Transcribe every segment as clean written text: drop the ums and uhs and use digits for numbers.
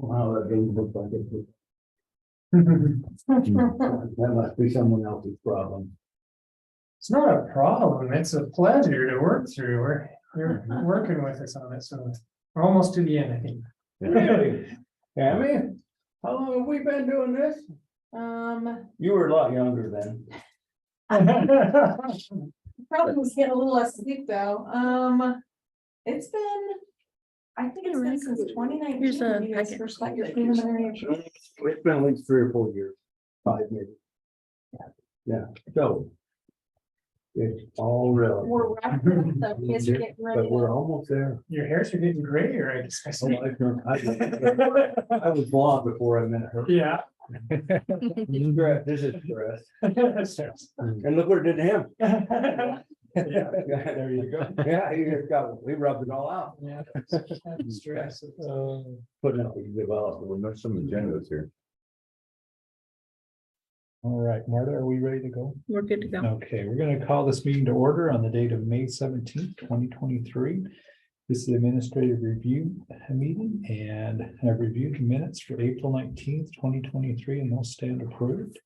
Wow, that didn't look like it. That must be someone else's problem. It's not a problem, it's a pleasure to work through. You're working with us on it, so we're almost to the end, I think. Really? Tammy, how long have we been doing this? You were a lot younger then. Probably was getting a little less sleep though. It's been, I think it's been since 2019. Here's a when you guys packet. first got your preliminary. It's been at least 3 or 4 years, 5 maybe. Yeah, so. It's all real. We're wrapping up, so you guys are getting ready But we're to. almost there. Your hairs are getting grayer, I guess. I Oh, see. I was blonde before I met her. Yeah. This is stress. And look what it did to him. Yeah. There you go. Yeah, we rubbed it all out. Yeah. Stress. Putting up with development. There's some agendas here. All right, Marta, are we ready to go? We're good to go. Okay, we're going to call this meeting to order on the date of May 17th, 2023. This is the administrative review meeting, and I've reviewed the minutes for April 19th, 2023, and those stand approved.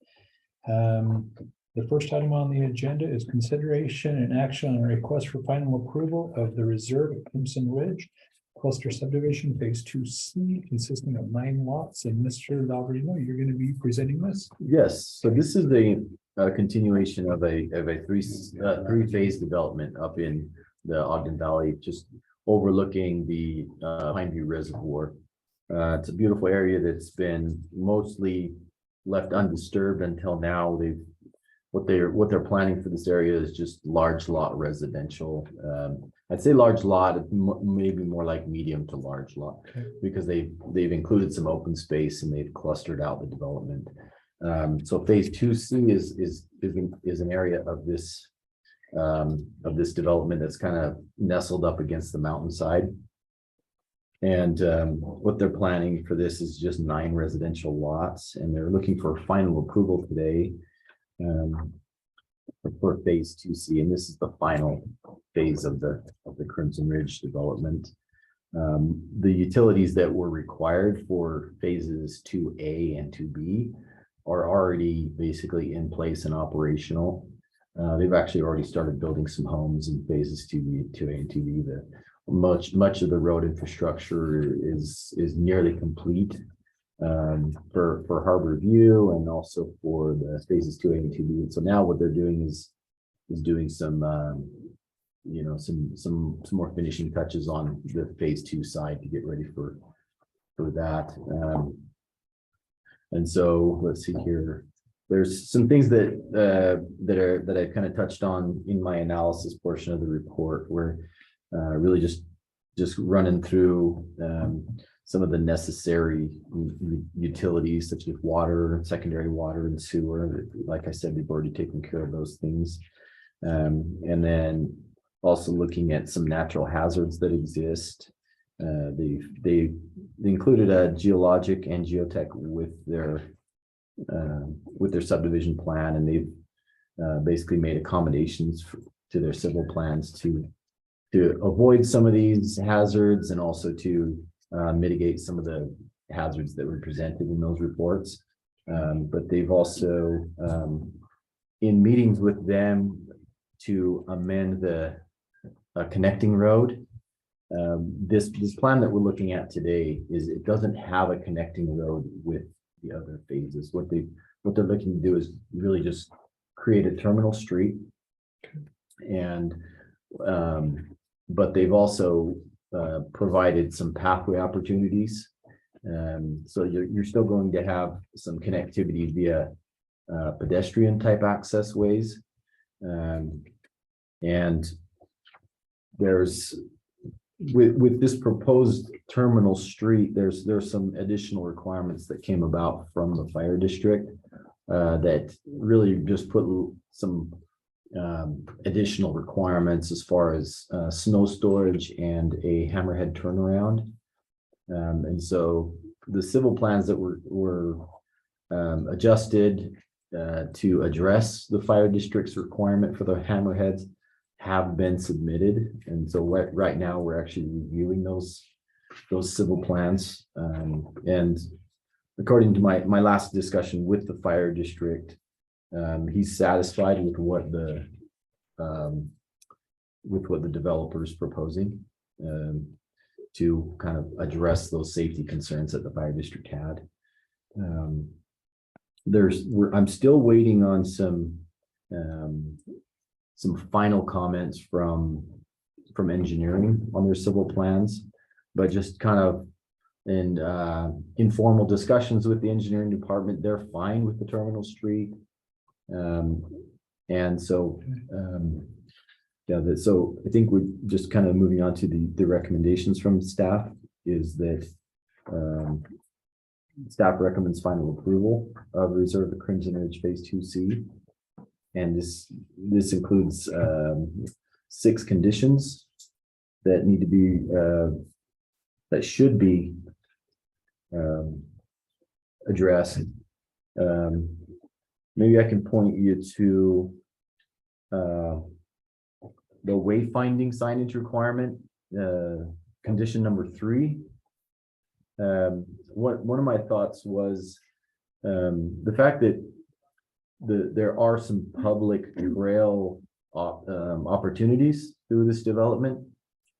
The first item on the agenda is consideration and action on a request for final approval of the reserve at Crimson Ridge Cluster Subdivision Phase 2C, consisting of 9 lots. And Mr. Lleverino, you're going to be presenting this. Yes, so this is the continuation of a three-phase development up in the Ogden Valley, just overlooking the Pineview Reservoir. It's a beautiful area that's been mostly left undisturbed until now. What they're planning for this area is just large lot residential. I'd say large lot, maybe more like medium to large lot, because they've included some open space and they've clustered out the development. So phase 2C is an area of this development that's kind of nestled up against the mountainside. And what they're planning for this is just 9 residential lots, and they're looking for final approval today for phase 2C, and this is the final phase of the Crimson Ridge development. The utilities that were required for phases 2A and 2B are already basically in place and operational. They've actually already started building some homes in phases 2A and 2B. Much of the road infrastructure is nearly complete for Harbor View and also for the phases 2A and 2B. And so now what they're doing is doing some some more finishing touches on the phase 2 side to get ready for that. And so let's see here. There's some things that I kind of touched on in my analysis portion of the report, where really just running through some of the necessary utilities such as water, secondary water and sewer. Like I said, they've already taken care of those things. And then also looking at some natural hazards that exist. They included a geologic and geotech with their subdivision plan, and they've basically made accommodations to their civil plans to avoid some of these hazards and also to mitigate some of the hazards that were presented in those reports. But they've also, in meetings with them to amend the connecting road This plan that we're looking at today it doesn't have a connecting road with the other phases. What they're looking to do is really just create a terminal street. And, but they've also provided some pathway opportunities. So you're still going to have some connectivity via pedestrian type access ways. And there's with this proposed terminal street, there's some additional requirements that came about from the fire district that really just put some additional requirements as far as snow storage and a hammerhead turnaround. And so the civil plans that were adjusted to address the fire district's requirement for the hammerheads have been submitted. And so right now we're actually reviewing those civil plans. And according to my last discussion with the fire district, he's satisfied with what the developer is proposing to kind of address those safety concerns that the fire district had. I'm still waiting on some final comments from engineering on their civil plans, but just kind of in informal discussions with the engineering department, they're fine with the terminal street. And so, so I think we're just kind of moving on to the recommendations from staff is that staff recommends final approval of Reserve the Crimson Ridge Phase 2C. And this includes 6 conditions that need to be that should be addressed. Maybe I can point you to the wayfinding signage requirement, condition number 3. One of my thoughts was the fact that there are some public trail opportunities through this development.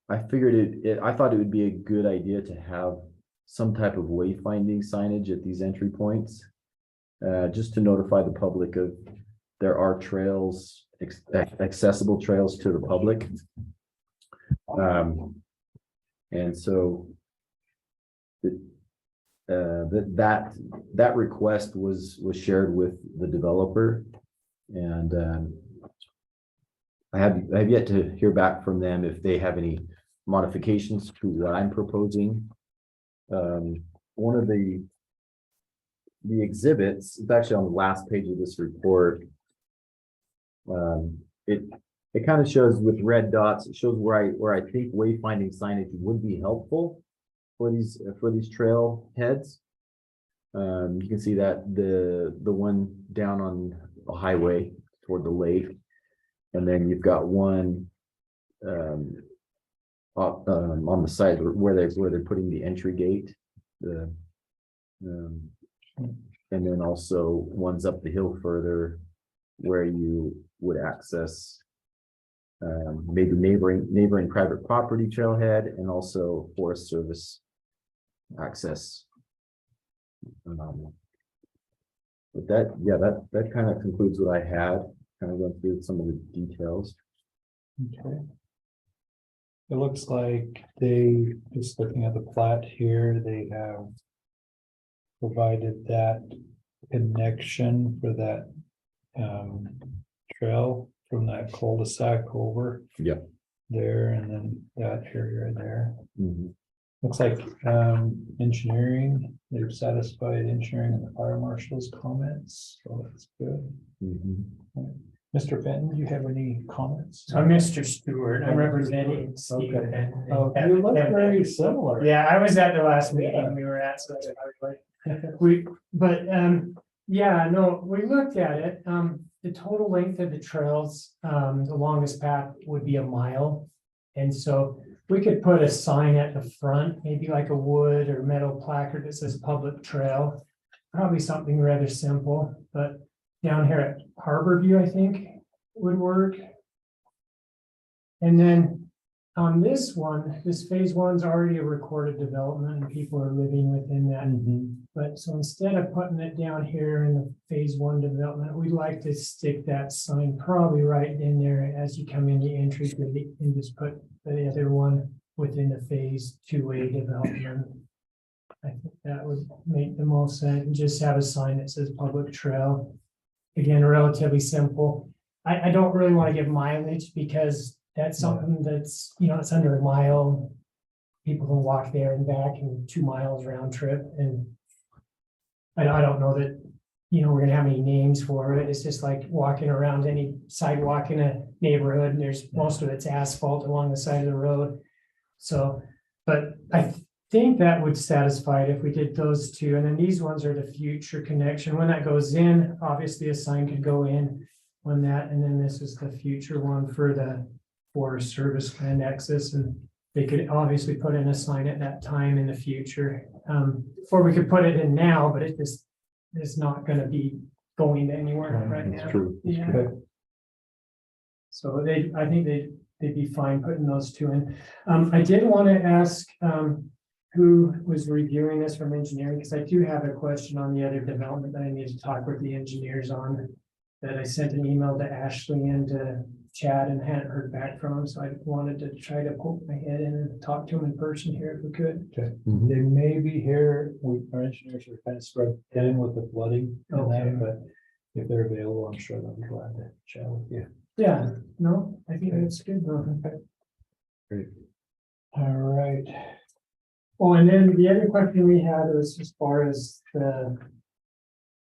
I figured I thought it would be a good idea to have some type of wayfinding signage at these entry points, just to notify the public of there are trails, accessible trails to the public. And so that request was shared with the developer, and I have yet to hear back from them if they have any modifications to what I'm proposing. One of the exhibits, it's actually on the last page of this report. It kind of shows with red dots. It shows where I think wayfinding signage would be helpful for these trail heads. You can see that the one down on the highway toward the lake, and then you've got one on the side where they're putting the entry gate. And then also one's up the hill further where you would access maybe neighboring private property trailhead and also Forest Service access. But that kind of concludes what I had, kind of going through some of the details. Okay. It looks like they, just looking at the plat here, they have provided that connection for that trail from that cul-de-sac over. Yep. There, and then that area there. Mm-hmm. Looks like engineering, they've satisfied engineering and the fire marshal's comments, so that's good. Mm-hmm. Mr. Fenton, do you have any comments? I'm Mr. Stewart. I'm representing Steve. Okay. Oh, you look very similar. Yeah, I was at the last meeting we were at, so that's probably we looked at it. The total length of the trails, the longest path would be 1 mile. And so we could put a sign at the front, maybe like a wood or metal placard that says public trail, probably something rather simple, but down here at Harbor View, I think would work. And then on this one, this phase one's already a recorded development and people are living within that. But so instead of putting it down here in the phase one development, we'd like to stick that sign probably right in there as you come in the entry gate and just put the other one within the phase 2A development. I think that would make the most sense, and just have a sign that says public trail. Again, relatively simple. I don't really want to give mileage because that's something that's, it's under a mile. People can walk there and back in 2 miles round trip, and I don't know that, we're gonna have any names for it. It's just like walking around any sidewalk in a neighborhood, and there's most of it's asphalt along the side of the road. So, but I think that would satisfy it if we did those two, and then these ones are the future connection. When that goes in, obviously a sign could go in on that, and then this is the future one for the Forest Service land access, and they could obviously put in a sign at that time in the future. Or we could put it in now, but it just is not gonna be going anywhere right now. That's true. Yeah. Okay. So I think they'd be fine putting those two in. I did want to ask, who was reviewing this from engineering, because I do have a question on the other development that I need to talk with the engineers on. That I sent an email to Ashley and to Chad and hadn't heard back from him, so I wanted to try to poke my head in and talk to him in person here if we could. Okay, Mhm. they may be here, our engineers are kind of spread thin with the flooding and Okay. that, but if they're available, I'm sure they'll be glad to chat with you. Yeah, no, I think that's good. Great. All right, Oh, and then the other question we had was as far as the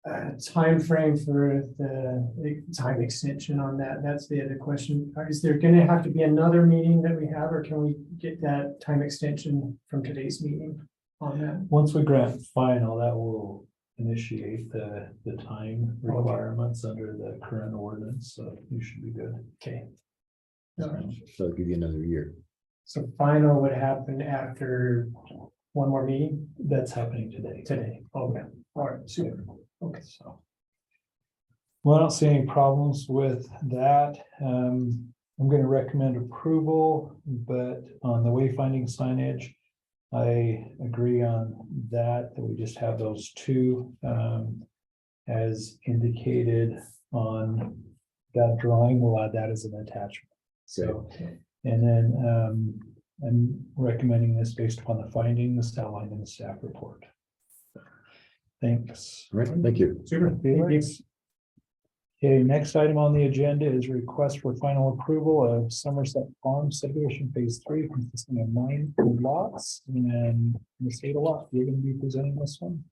timeframe for the time extension on that. That's the other question. Is there gonna have to be another meeting that we have, or can we get that time extension from today's meeting on that? once we grant final, that will initiate the time requirements under the current ordinance, so you should be good. Okay. So I'll give you another year. So final would happen after one more meeting That's happening today. today. Okay, all right, super. Okay, So. Well, I don't see any problems with that. I'm gonna recommend approval, but on the wayfinding signage. I agree on that we just have those two, as indicated on that drawing. We'll add that as an attachment. So, and then, I'm recommending this based upon the findings outlined in the staff report. Thanks. All right, thank you. super. Felix. Okay, next item on the agenda is request for final approval of Summerset Farms Subdivision Phase 3 consisting of 9 lots, and Ms. Aydelotte, you're gonna be presenting this one.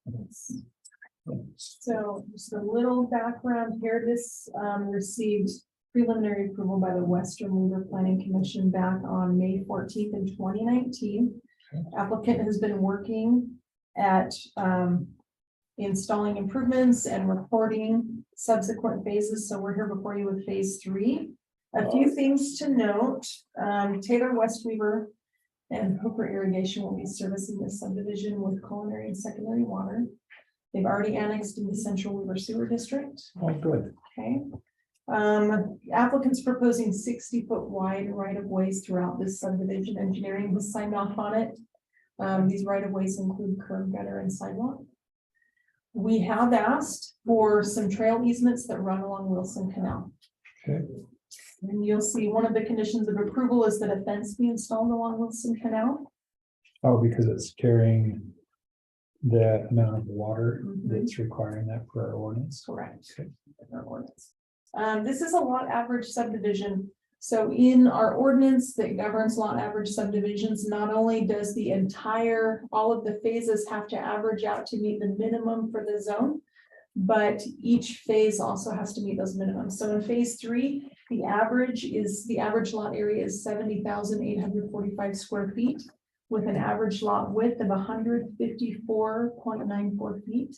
So just a little background here, this received preliminary approval by the Western River Planning Commission back on May 14th in 2019. Applicant has been working at installing improvements and recording subsequent phases, so we're here before you with phase 3. A few things to note, Taylor West Weaver and Hooper Irrigation will be servicing this subdivision with culinary and secondary water. They've already annexed in the Central Weaver Sewer District. Oh, good. Okay. Applicants proposing 60-foot wide right-of-ways throughout this subdivision. Engineering has signed off on it. These right-of-ways include curb, gutter, and sidewalk. We have asked for some trail easements that run along Wilson Canal. Okay. And you'll see one of the conditions of approval is that a fence be installed along Wilson Canal. Oh, because it's carrying the amount of water Mhm. that's requiring that for our ordinance. Correct. Okay. In our ordinance. This is a lot average subdivision. So in our ordinance that governs lot average subdivisions, not only does all of the phases have to average out to meet the minimum for the zone, but each phase also has to meet those minimums. So in phase 3, the average lot area is 70,845 square feet with an average lot width of 154.94 feet.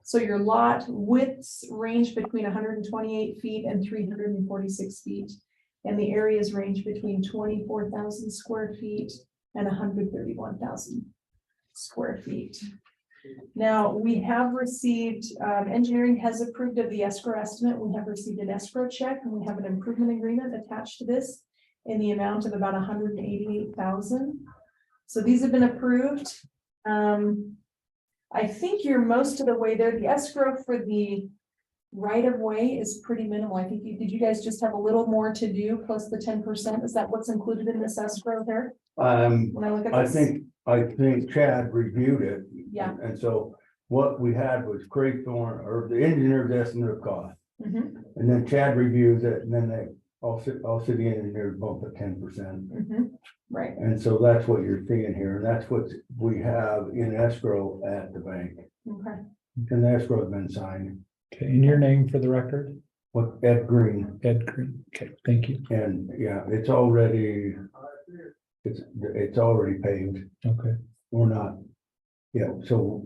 So your lot widths range between 128 feet and 346 feet. And the areas range between 24,000 square feet and 131,000 square feet. Now, we have received, engineering has approved of the escrow estimate. We have received an escrow check and we have an improvement agreement attached to this. in the amount of about 188,000. So these have been approved. I think you're most of the way there. The escrow for the right of way is pretty minimal. I think did you guys just have a little more to do plus the 10%? Is that what's included in this escrow there? When I look at I this? think Chad reviewed it. Yeah. And so what we had was Craig Thorne, or the engineer's estimate of cost. Mhm, And then Chad reviews it, and then all city engineers bump it 10%. mhm. Right, And so that's what you're seeing here, and that's what we have in escrow at the bank. okay. And the escrow has been signed, Okay, and your name for the record? with Ed Green, Ed Green. Okay, thank you. and yeah, it's already paved. Okay, We're not. Yeah, so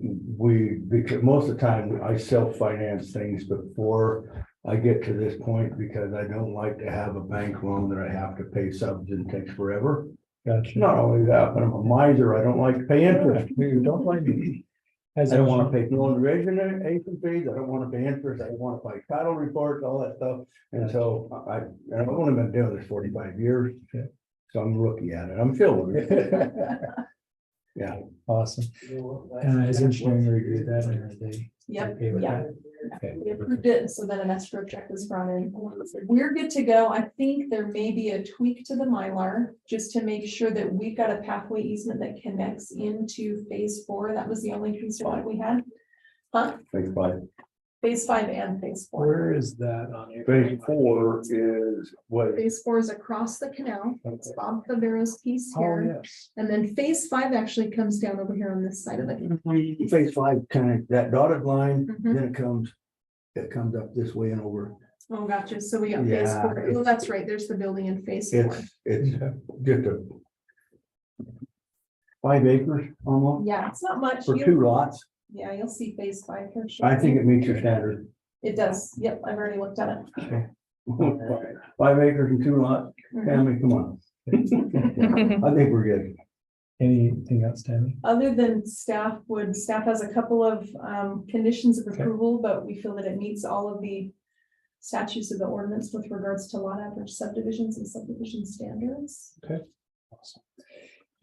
because most of the time I self-finance things before I get to this point, because I don't like to have a bank loan that I have to pay subs and takes forever. gotcha. Not only that, but I'm a miser. I don't like to pay interest. Don't blame me. I don't want to pay loan origination fees. I don't want to pay interest. I don't want to pay title reports, all that stuff. And so I've only been doing this 45 years. Yeah. So I'm a rookie at it. I'm still a rookie. Yeah. Awesome. And has engineering reviewed that or are they? Yep, okay with yeah. that? Okay. We approved it, so then an escrow check was brought in. We're good to go. I think there may be a tweak to the Mylar, just to make sure that we've got a pathway easement that connects into phase 4. That was the only concern that we had. Huh? Phase 5. Phase 5 and phase 4. Where is that on your? Phase 4 is what? Phase 4 is across the canal. It's Bob Favero's piece Oh, here. yes. And then phase 5 actually comes down over here on this side of it. Phase 5, kind of that dotted line, Mhm. then it comes up this way and over. Oh, gotcha. So we got phase Yeah, 4. Oh, that's right. There's the building in phase 4. It's just a 5 acres almost Yeah, it's not much. for 2 lots. Yeah, you'll see phase 5 here. I think shortly. it meets your standard. It does. Yep, I've already looked at it. 5 acres and 2 lots. Mhm. Tammy, come on. I think we're good. Anything else, Tammy? Other than staff has a couple of conditions of Okay. approval, but we feel that it meets all of the statutes of the ordinance with regards to lot average subdivisions and subdivision standards. Awesome.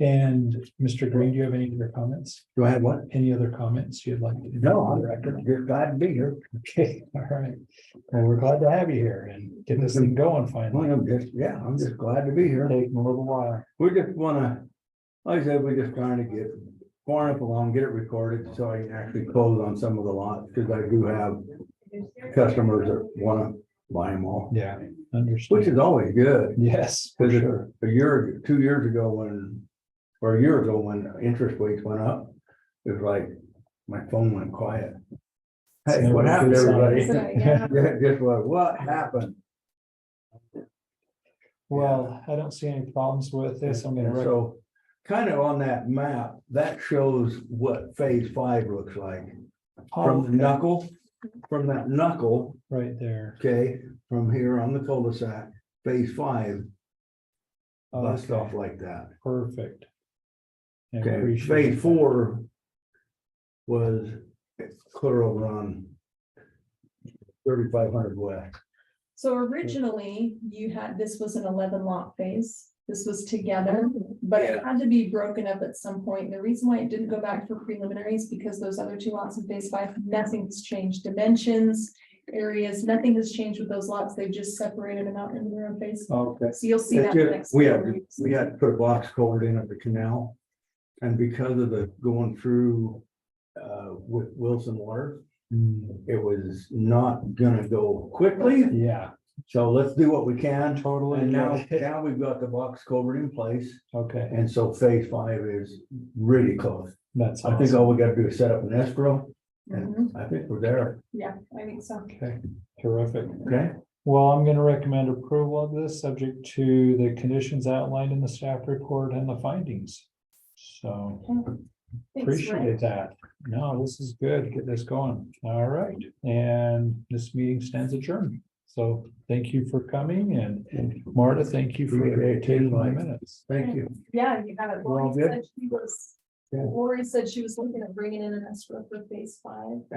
And Mr. Green, do you have any other comments? Do I have what? Any other comments you'd like? to No, on I'm the record? just glad to be here. Okay, all right. Well, we're glad to have you here and get this thing going finally. I'm just glad to be here. Taking a little while. We just wanna, like I said, we're just trying to get far enough along, get it recorded, so I can actually close on some of the lots, because I do have customers that wanna buy them all, Yeah, which understood. is always good. Yes, for Because sure. a year, 2 years ago or a year ago when interest rates went up, it was like, my phone went quiet. Hey, So what happened, good sign. everybody? So, yeah. Yeah, just what happened? Well, I don't see any problems with this. I'm gonna. So, kind of on that map, that shows what phase 5 looks like. From the knuckle, from that knuckle, Right there. okay, from here on the cul-de-sac, phase 5 bust Okay, off like that. perfect. I Okay, appreciate phase that. 4 was clear over on 3500 west. So originally this was an 11 lot phase. This was together, but it had to be broken up at some point. The reason why it didn't go back for preliminaries, because those other 2 lots in phase 5, nothing's changed. Dimensions, areas, nothing has changed with those lots. They've just separated them out into their own phase. Okay. So you'll see It's that just- next. We had to put a box culvert in at the canal. And because of the going through with Wilson water, it was not gonna go quickly. Yeah, So let's do what we can. totally. And get it. now we've got the box culvert in place. Okay, And so phase 5 is really close. that's I think awesome. all we gotta do is set up an escrow, Mhm. and I think we're there, Yeah, I think so. Okay, terrific. okay? Well, I'm gonna recommend approval of this, subject to the conditions outlined in the staff report and the findings. So Thanks, Ray. appreciate that. No, this is good. Get this going. All right. And this meeting stands adjourned. So thank you for coming, and Marta, thank you for Appreciate it. taking my minutes. Thank you. Yeah, you have it. We're all Lori good? said she was Yeah. Lori said she was looking at bringing in an escrow for phase 5.